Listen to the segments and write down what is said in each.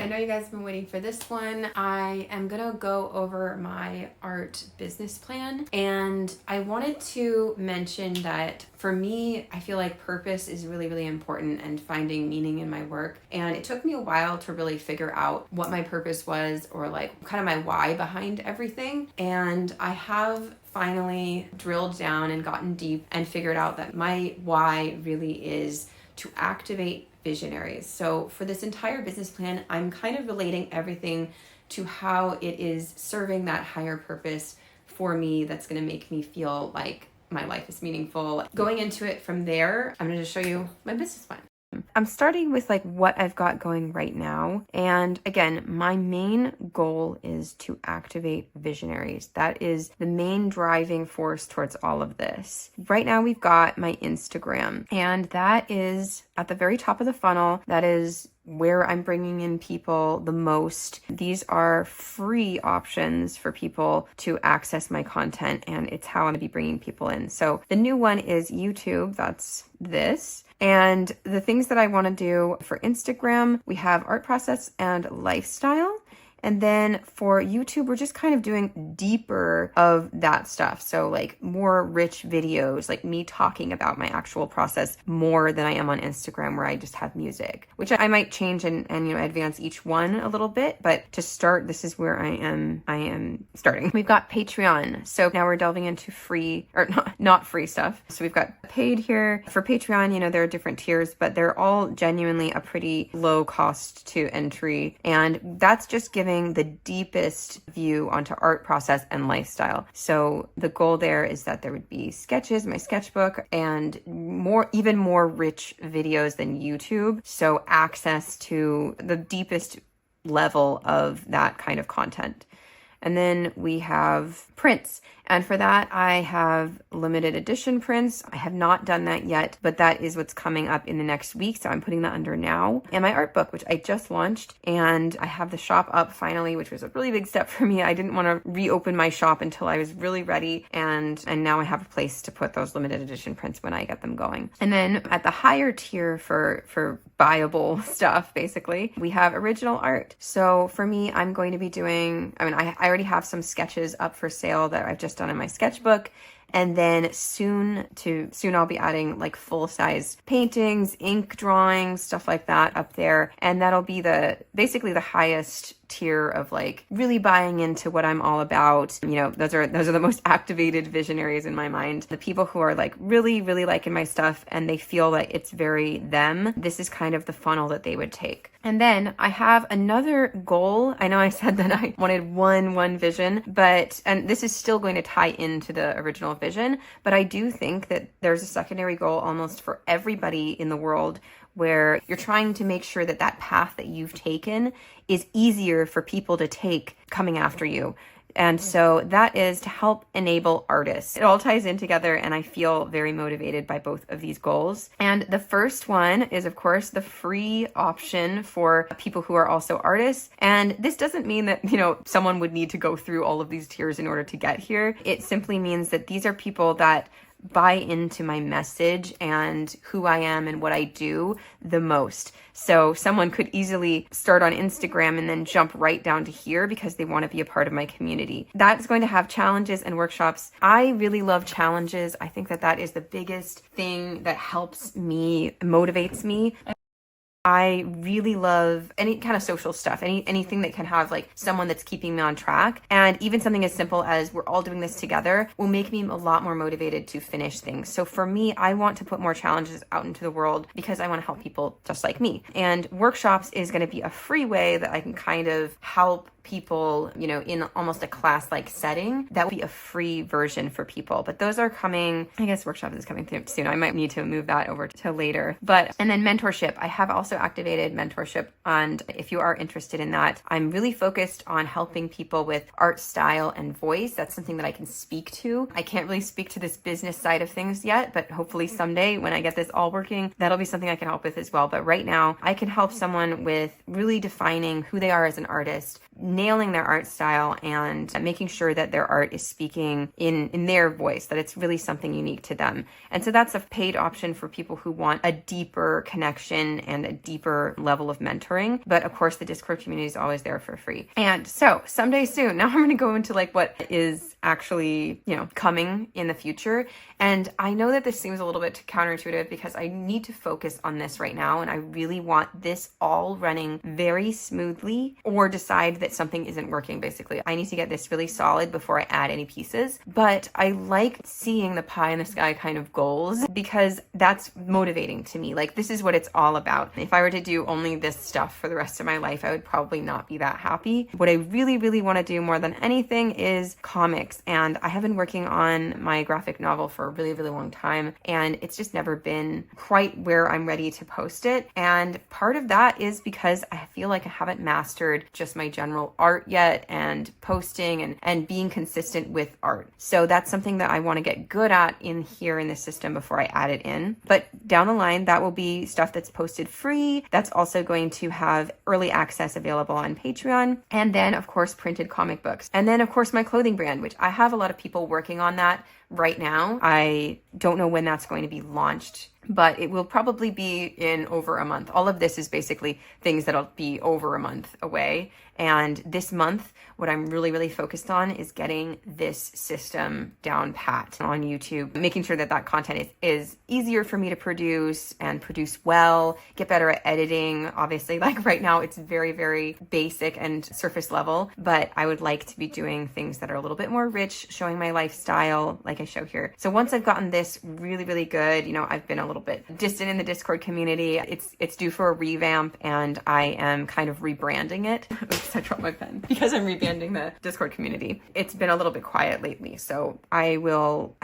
I know you guys have been waiting for this one. I am gonna go over my art business plan, and I wanted to mention that for me, I feel like purpose is really, really important and finding meaning in my work. And it took me a while to really figure out what my purpose was, or like kind of my why behind everything. And I have finally drilled down and gotten deep and figured out that my why really is to activate visionaries. So for this entire business plan, I'm kind of relating everything to how it is serving that higher purpose for me that's going to make me feel like my life is meaningful. Going into it from there, I'm going to show you my business plan. I'm starting with like what I've got going right now. And again, my main goal is to activate visionaries. That is the main driving force towards all of this. Right now we've got my Instagram, and that is at the very top of the funnel. That is where I'm bringing in people the most. These are free options for people to access my content, and it's how I'm gonna be bringing people in. So the new one is YouTube. That's this. And the things that I want to do for Instagram, we have art process and lifestyle. And then for YouTube, we're just kind of doing deeper of that stuff. So like more rich videos, like me talking about my actual process more than I am on Instagram, where I just have music, which I might change and advance each one a little bit. But to start, this is where I am starting. We've got Patreon. So now we're delving into free or not free stuff. So we've got paid here. For Patreon, there are different tiers, but they're all genuinely a pretty low cost to entry. And that's just giving the deepest view onto art process and lifestyle. So the goal there is that there would be sketches, my sketchbook, and even more rich videos than YouTube. So access to the deepest level of that kind of content. And then we have prints. And for that, I have limited edition prints. I have not done that yet, but that is what's coming up in the next week. So I'm putting that under now. And my art book, which I just launched, and I have the shop up finally, which was a really big step for me. I didn't want to reopen my shop until I was really ready. And now I have a place to put those limited edition prints when I get them going. And then at the higher tier for buyable stuff, basically, we have original art. So for me, I'm going to be doing, I already have some sketches up for sale that I've just done in my sketchbook. And then soon I'll be adding like full-size paintings, ink drawings, stuff like that up there. And that'll be basically the highest tier of like really buying into what I'm all about. Those are the most activated visionaries in my mind. The people who are like really, really liking my stuff and they feel like it's very them. This is kind of the funnel that they would take. And then I have another goal. I know I said that I wanted one vision, and this is still going to tie into the original vision, but I do think that there's a secondary goal almost for everybody in the world, where you're trying to make sure that that path that you've taken is easier for people to take coming after you. And so that is to help enable artists. It all ties in together, and I feel very motivated by both of these goals. And the first one is, of course, the free option for people who are also artists. And this doesn't mean that, someone would need to go through all of these tiers in order to get here. It simply means that these are people that buy into my message and who I am and what I do the most. So someone could easily start on Instagram and then jump right down to here because they want to be a part of my community. That's going to have challenges and workshops. I really love challenges. I think that is the biggest thing that helps me, motivates me. I really love any kind of social stuff, anything that can have like someone that's keeping me on track. And even something as simple as we're all doing this together will make me a lot more motivated to finish things. So for me, I want to put more challenges out into the world because I want to help people just like me. And workshops is going to be a free way that I can kind of help people, in almost a class-like setting. That will be a free version for people. But those are coming, I guess workshop is coming through soon. I might need to move that over to later. And then mentorship. I have also activated mentorship. And if you are interested in that, I'm really focused on helping people with art style and voice. That's something that I can speak to. I can't really speak to this business side of things yet, but hopefully someday when I get this all working, that'll be something I can help with as well. But right now, I can help someone with really defining who they are as an artist, nailing their art style, and making sure that their art is speaking in their voice, that it's really something unique to them. And so that's a paid option for people who want a deeper connection and deeper level of mentoring. But of course, the Discord community is always there for free. And so someday soon, now I'm going to go into like what is actually, coming in the future. And I know that this seems a little bit counterintuitive because I need to focus on this right now. And I really want this all running very smoothly, or decide that something isn't working. Basically, I need to get this really solid before I add any pieces. But I like seeing the pie in the sky kind of goals because that's motivating to me. Like, this is what it's all about. If I were to do only this stuff for the rest of my life, I would probably not be that happy. What I really, really want to do more than anything is comics. And I have been working on my graphic novel for a really, really long time, and it's just never been quite where I'm ready to post it. And part of that is because I feel like I haven't mastered just my general art yet, and posting and being consistent with art. So that's something that I want to get good at in here in the system before I add it in. But down the line, that will be stuff that's posted free. That's also going to have early access available on Patreon. And then of course, printed comic books. And then of course, my clothing brand, which I have a lot of people working on that right now. I don't know when that's going to be launched, but it will probably be in over a month. All of this is basically things that'll be over a month away. And this month, what I'm really, really focused on is getting this system down pat on YouTube, making sure that that content is easier for me to produce and produce well, get better at editing. Obviously, like right now, it's very, very basic and surface level, but I would like to be doing things that are a little bit more rich, showing my lifestyle like I show here. So once I've gotten this really, really good, I've been a little bit distant in the Discord community. It's due for a revamp, and I am kind of rebranding it. Oops, I dropped my pen because I'm rebranding the Discord community. It's been a little bit quiet lately, so I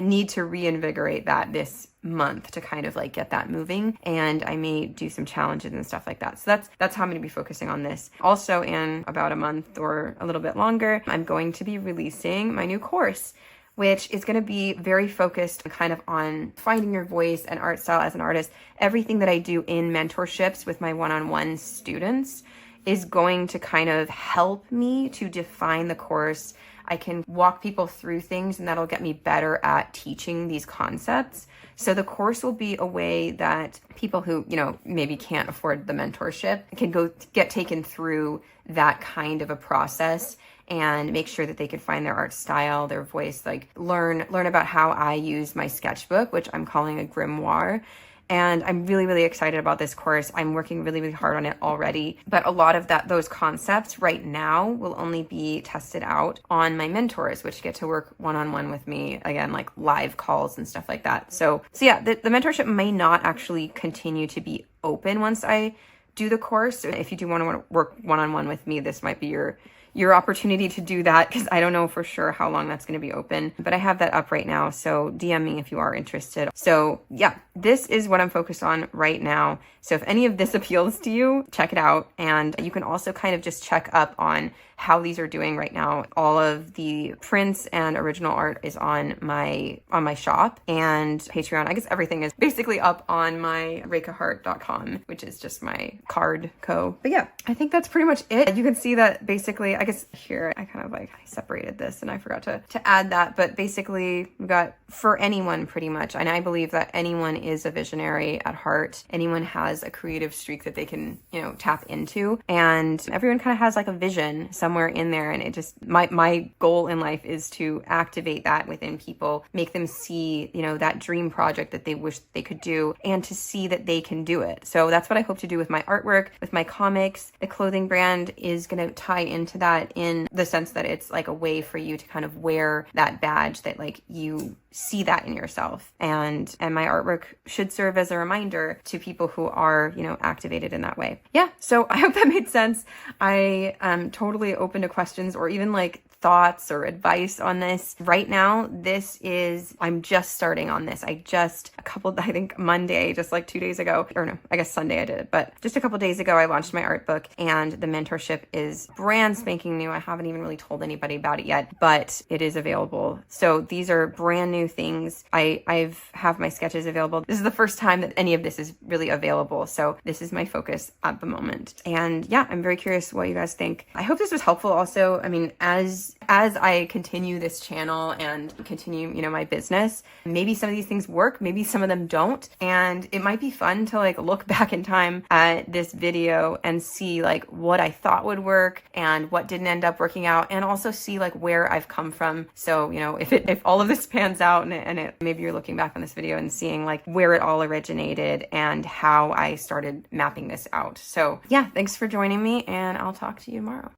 need to reinvigorate that this month to kind of like get that moving, and I may do some challenges and stuff like that. So that's how I'm going to be focusing on this. Also, in about a month or a little bit longer, I'm going to be releasing my new course, which is going to be very focused kind of on finding your voice and art style as an artist. Everything that I do in mentorships with my one-on-one students is going to kind of help me to define the course. I can walk people through things, and that'll get me better at teaching these concepts. So the course will be a way that people who, maybe can't afford the mentorship can go get taken through that kind of a process and make sure that they can find their art style, their voice, like learn about how I use my sketchbook, which I'm calling a grimoire. And I'm really, really excited about this course. I'm working really, really hard on it already. But a lot of those concepts right now will only be tested out on my mentors, which get to work one-on-one with me, again, like live calls and stuff like that. So yeah, the mentorship may not actually continue to be open once I do the course. If you do want to work one-on-one with me, this might be your opportunity to do that, because I don't know for sure how long that's going to be open, but I have that up right now. So DM me if you are interested. So yeah, this is what I'm focused on right now. So if any of this appeals to you, check it out. And you can also kind of just check up on how these are doing right now. All of the prints and original art is on my shop and Patreon. I guess everything is basically up on my reikahart.com, which is just my card co. But yeah, I think that's pretty much it. You can see that basically, I guess here I kind of I separated this and I forgot to add that, but basically we've got for anyone pretty much. And I believe that anyone is a visionary at heart. Anyone has a creative streak that they can, tap into, and everyone kind of has like a vision somewhere in there. And it just, my goal in life is to activate that within people, make them see, that dream project that they wish they could do, and to see that they can do it. So that's what I hope to do with my artwork, with my comics. The clothing brand is going to tie into that in the sense that it's like a way for you to kind of wear that badge that like you see that in yourself. And my artwork should serve as a reminder to people who are, activated in that way. Yeah. So I hope that made sense. I am totally open to questions or even like thoughts or advice on this. Right now, I'm just starting on this. I think Monday, just like 2 days ago, or no, I guess Sunday I did it, but just a couple days ago, I launched my art book, and the mentorship is brand spanking new. I haven't even really told anybody about it yet, but it is available. So these are brand new things. I have my sketches available. This is the first time that any of this is really available. So this is my focus at the moment. And yeah, I'm very curious what you guys think. I hope this was helpful also. I mean, as as I continue this channel and continue, my business, maybe some of these things work, maybe some of them don't. And it might be fun to like look back in time at this video and see like what I thought would work and what didn't end up working out, and also see like where I've come from. So, if all of this pans out and maybe you're looking back on this video and seeing like where it all originated and how I started mapping this out. So yeah, thanks for joining me, and I'll talk to you tomorrow.